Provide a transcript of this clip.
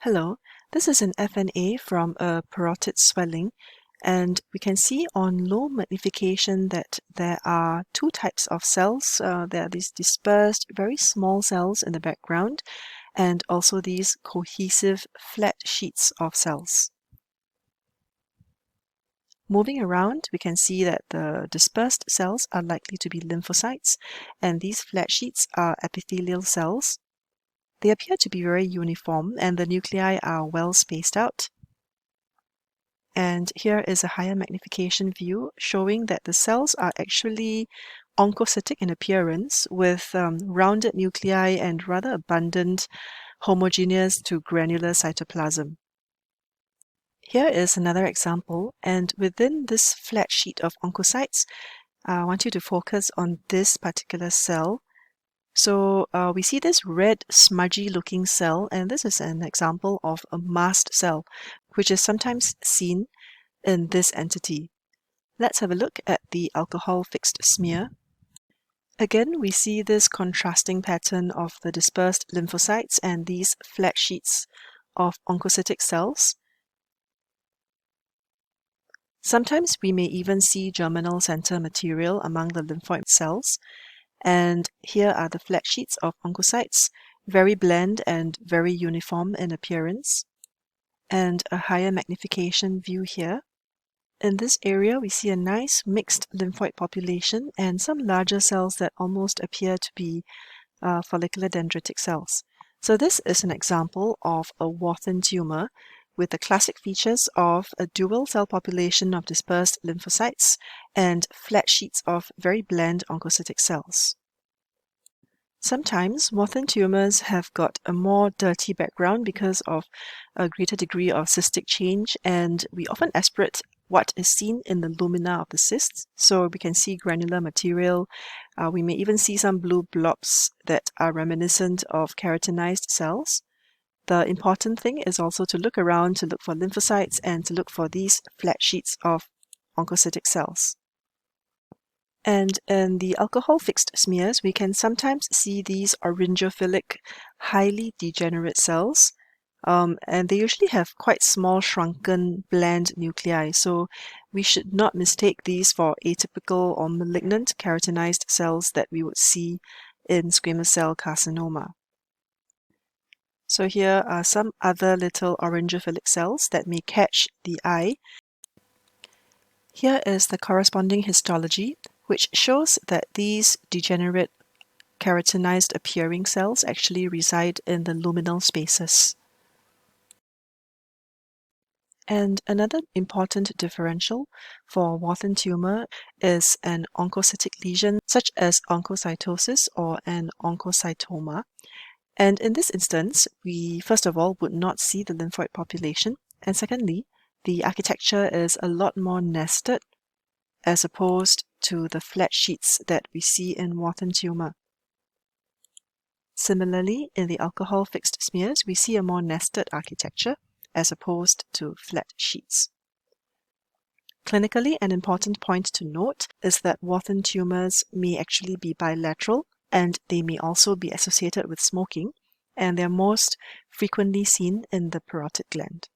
Hello, this is an FNA from a parotid swelling, and we can see on low magnification that there are two types of cells. There are these dispersed, very small cells in the background, and also these cohesive flat sheets of cells. Moving around, we can see that the dispersed cells are likely to be lymphocytes, and these flat sheets are epithelial cells. They appear to be very uniform, and the nuclei are well spaced out. And here is a higher magnification view showing that the cells are actually oncocytic in appearance with rounded nuclei and rather abundant homogeneous to granular cytoplasm. Here is another example, and within this flat sheet of oncocytes, I want you to focus on this particular cell. So we see this red smudgy looking cell, and this is an example of a mast cell, which is sometimes seen in this entity. Let's have a look at the alcohol fixed smear. Again, we see this contrasting pattern of the dispersed lymphocytes and these flat sheets of oncocytic cells. Sometimes we may even see germinal center material among the lymphoid cells. And here are the flat sheets of oncocytes, very bland and very uniform in appearance. And a higher magnification view here. In this area, we see a nice mixed lymphoid population and some larger cells that almost appear to be follicular dendritic cells. So this is an example of a Warthin tumor with the classic features of a dual cell population of dispersed lymphocytes and flat sheets of very bland oncocytic cells. Sometimes Warthin tumors have got a more dirty background because of a greater degree of cystic change, and we often aspirate what is seen in the lumina of the cysts. So we can see granular material. We may even see some blue blobs that are reminiscent of keratinized cells. The important thing is also to look around to look for lymphocytes and to look for these flat sheets of oncocytic cells. And in the alcohol-fixed smears, we can sometimes see these orangophilic, highly degenerate cells, and they usually have quite small, shrunken, bland nuclei, so we should not mistake these for atypical or malignant keratinized cells that we would see in squamous cell carcinoma. So here are some other little orangophilic cells that may catch the eye. Here is the corresponding histology, which shows that these degenerate keratinized appearing cells actually reside in the luminal spaces. And another important differential for Warthin tumor is an oncocytic lesion such as oncocytosis or an oncocytoma. And in this instance, we first of all would not see the lymphoid population, and secondly, the architecture is a lot more nested as opposed to the flat sheets that we see in Warthin tumor. Similarly, in the alcohol-fixed smears, we see a more nested architecture as opposed to flat sheets. Clinically, an important point to note is that Warthin tumors may actually be bilateral, and they may also be associated with smoking, and they're most frequently seen in the parotid gland.